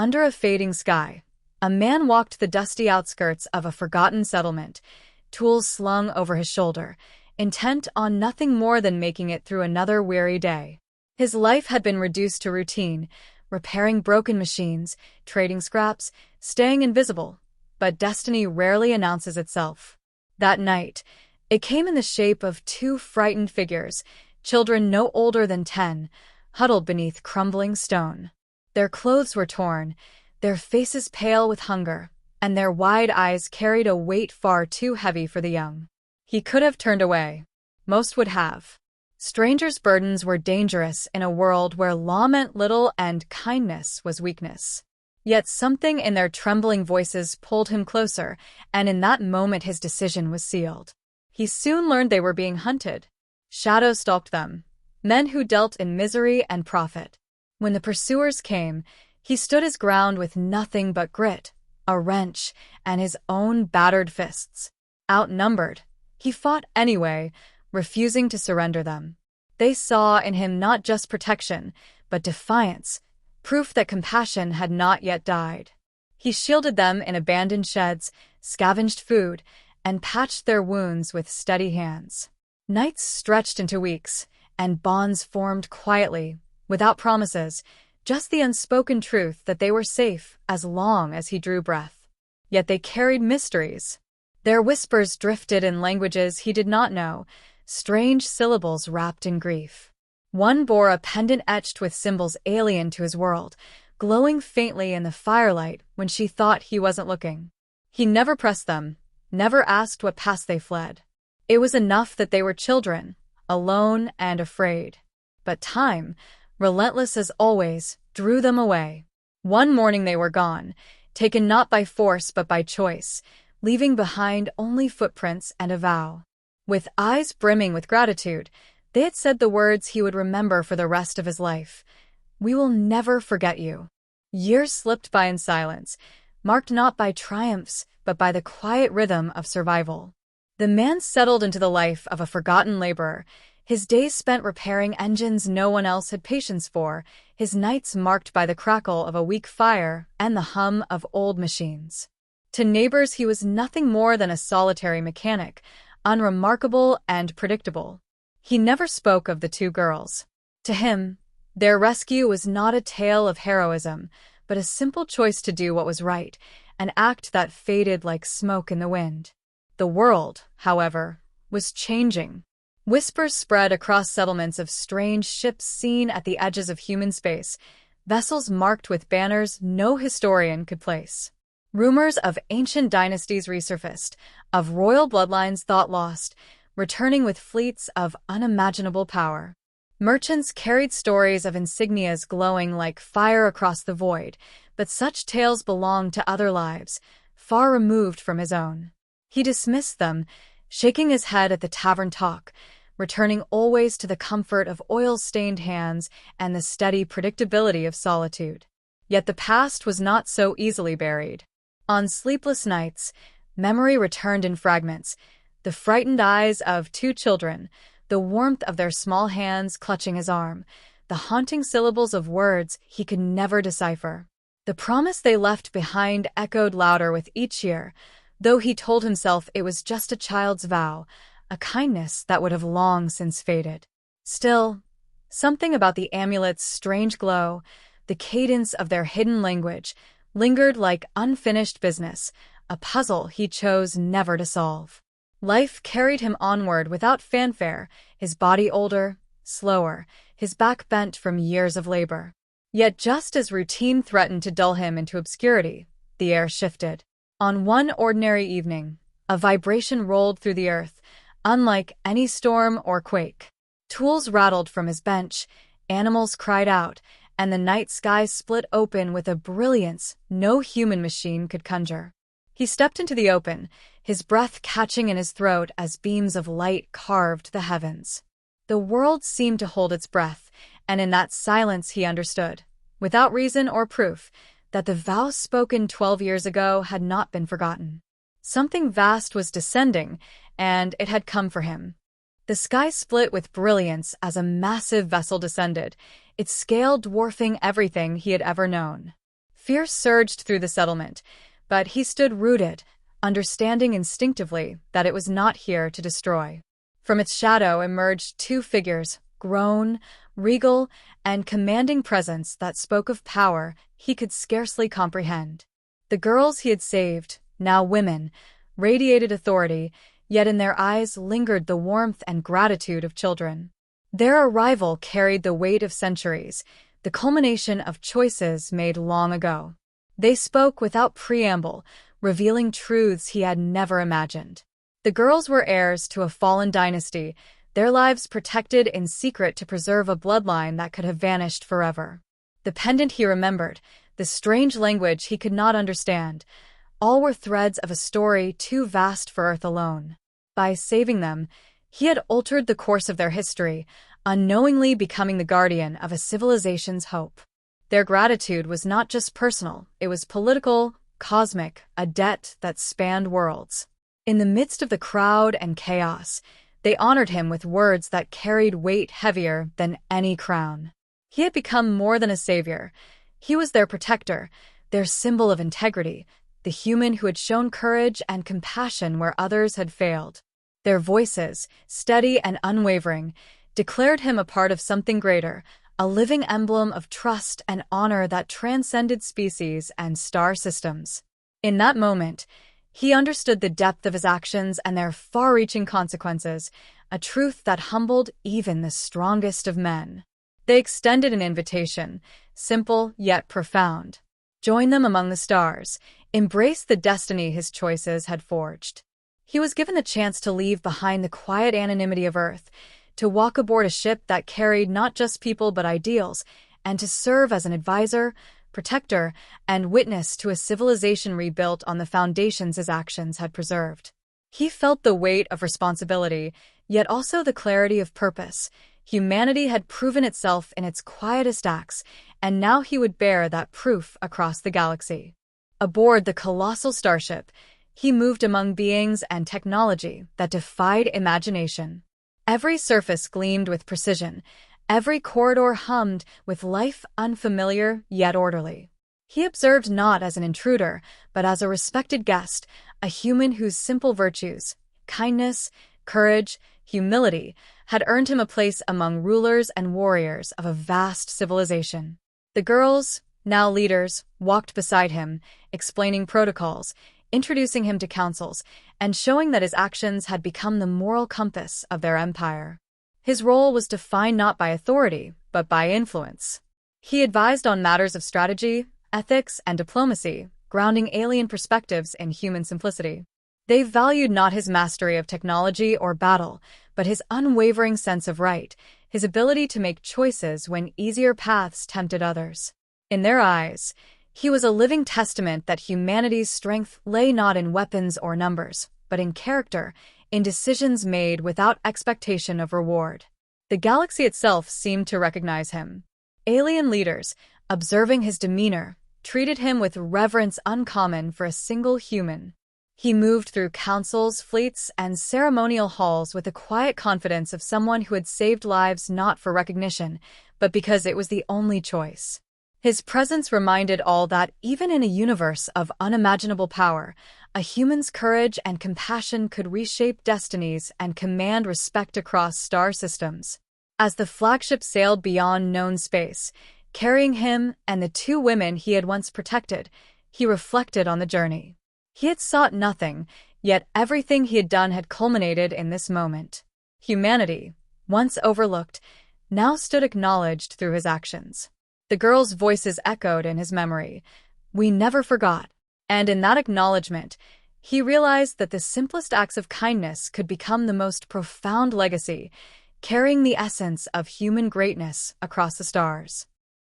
Under a fading sky, a man walked the dusty outskirts of a forgotten settlement, tools slung over his shoulder, intent on nothing more than making it through another weary day. His life had been reduced to routine, repairing broken machines, trading scraps, staying invisible. But destiny rarely announces itself. That night, it came in the shape of two frightened figures, children no older than 10, huddled beneath crumbling stone. Their clothes were torn, their faces pale with hunger, and their wide eyes carried a weight far too heavy for the young. He could have turned away. Most would have. Strangers' burdens were dangerous in a world where law meant little and kindness was weakness. Yet something in their trembling voices pulled him closer, and in that moment his decision was sealed. He soon learned they were being hunted. Shadows stalked them, men who dealt in misery and profit. When the pursuers came, he stood his ground with nothing but grit, a wrench, and his own battered fists. Outnumbered, he fought anyway, refusing to surrender them. They saw in him not just protection, but defiance, proof that compassion had not yet died. He shielded them in abandoned sheds, scavenged food, and patched their wounds with steady hands. Nights stretched into weeks, and bonds formed quietly, without promises, just the unspoken truth that they were safe as long as he drew breath. Yet they carried mysteries. Their whispers drifted in languages he did not know, strange syllables wrapped in grief. One bore a pendant etched with symbols alien to his world, glowing faintly in the firelight when she thought he wasn't looking. He never pressed them, never asked what path they fled. It was enough that they were children, alone and afraid. But time, relentless as always, drew them away. One morning they were gone, taken not by force but by choice, leaving behind only footprints and a vow. With eyes brimming with gratitude, they had said the words he would remember for the rest of his life. "We will never forget you." Years slipped by in silence, marked not by triumphs, but by the quiet rhythm of survival. The man settled into the life of a forgotten laborer, his days spent repairing engines no one else had patience for, his nights marked by the crackle of a weak fire and the hum of old machines. To neighbors he was nothing more than a solitary mechanic, unremarkable and predictable. He never spoke of the two girls. To him, their rescue was not a tale of heroism, but a simple choice to do what was right, an act that faded like smoke in the wind. The world, however, was changing. Whispers spread across settlements of strange ships seen at the edges of human space, vessels marked with banners no historian could place. Rumors of ancient dynasties resurfaced, of royal bloodlines thought lost, returning with fleets of unimaginable power. Merchants carried stories of insignias glowing like fire across the void, but such tales belonged to other lives, far removed from his own. He dismissed them, shaking his head at the tavern talk, returning always to the comfort of oil-stained hands and the steady predictability of solitude. Yet the past was not so easily buried. On sleepless nights, memory returned in fragments, the frightened eyes of two children, the warmth of their small hands clutching his arm, the haunting syllables of words he could never decipher. The promise they left behind echoed louder with each year, though he told himself it was just a child's vow, a kindness that would have long since faded. Still, something about the amulet's strange glow, the cadence of their hidden language, lingered like unfinished business, a puzzle he chose never to solve. Life carried him onward without fanfare, his body older, slower, his back bent from years of labor. Yet just as routine threatened to dull him into obscurity, the air shifted. On one ordinary evening, a vibration rolled through the earth, unlike any storm or quake. Tools rattled from his bench, animals cried out, and the night sky split open with a brilliance no human machine could conjure. He stepped into the open, his breath catching in his throat as beams of light carved the heavens. The world seemed to hold its breath, and in that silence he understood, without reason or proof, that the vow spoken 12 years ago had not been forgotten. Something vast was descending, and it had come for him. The sky split with brilliance as a massive vessel descended, its scale dwarfing everything he had ever known. Fear surged through the settlement, but he stood rooted, understanding instinctively that it was not here to destroy. From its shadow emerged two figures, grown, regal, and commanding presence that spoke of power he could scarcely comprehend. The girls he had saved, now women, radiated authority, yet in their eyes lingered the warmth and gratitude of children. Their arrival carried the weight of centuries, the culmination of choices made long ago. They spoke without preamble, revealing truths he had never imagined. The girls were heirs to a fallen dynasty, their lives protected in secret to preserve a bloodline that could have vanished forever. The pendant he remembered, the strange language he could not understand, all were threads of a story too vast for Earth alone. By saving them, he had altered the course of their history, unknowingly becoming the guardian of a civilization's hope. Their gratitude was not just personal, it was political, cosmic, a debt that spanned worlds. In the midst of the crowd and chaos, they honored him with words that carried weight heavier than any crown. He had become more than a savior. He was their protector, their symbol of integrity, the human who had shown courage and compassion where others had failed. Their voices, steady and unwavering, declared him a part of something greater, a living emblem of trust and honor that transcended species and star systems. In that moment, he understood the depth of his actions and their far-reaching consequences, a truth that humbled even the strongest of men. They extended an invitation, simple yet profound. Join them among the stars, embrace the destiny his choices had forged. He was given the chance to leave behind the quiet anonymity of Earth, to walk aboard a ship that carried not just people but ideals, and to serve as an advisor, protector, and witness to a civilization rebuilt on the foundations his actions had preserved. He felt the weight of responsibility, yet also the clarity of purpose. Humanity had proven itself in its quietest acts, and now he would bear that proof across the galaxy. Aboard the colossal Starship, he moved among beings and technology that defied imagination. Every surface gleamed with precision, every corridor hummed with life unfamiliar yet orderly. He observed not as an intruder, but as a respected guest, a human whose simple virtues, kindness, courage, humility, had earned him a place among rulers and warriors of a vast civilization. The girls, now leaders, walked beside him, explaining protocols, introducing him to councils, and showing that his actions had become the moral compass of their empire. His role was defined not by authority, but by influence. He advised on matters of strategy, ethics, and diplomacy, grounding alien perspectives in human simplicity. They valued not his mastery of technology or battle, but his unwavering sense of right, his ability to make choices when easier paths tempted others. In their eyes, he was a living testament that humanity's strength lay not in weapons or numbers, but in character, in decisions made without expectation of reward. The galaxy itself seemed to recognize him. Alien leaders, observing his demeanor, treated him with reverence uncommon for a single human. He moved through councils, fleets, and ceremonial halls with the quiet confidence of someone who had saved lives not for recognition, but because it was the only choice. His presence reminded all that even in a universe of unimaginable power, a human's courage and compassion could reshape destinies and command respect across star systems. As the flagship sailed beyond known space, carrying him and the two women he had once protected, he reflected on the journey. He had sought nothing, yet everything he had done had culminated in this moment. Humanity, once overlooked, now stood acknowledged through his actions. The girls' voices echoed in his memory. We never forgot. And in that acknowledgement, he realized that the simplest acts of kindness could become the most profound legacy, carrying the essence of human greatness across the stars.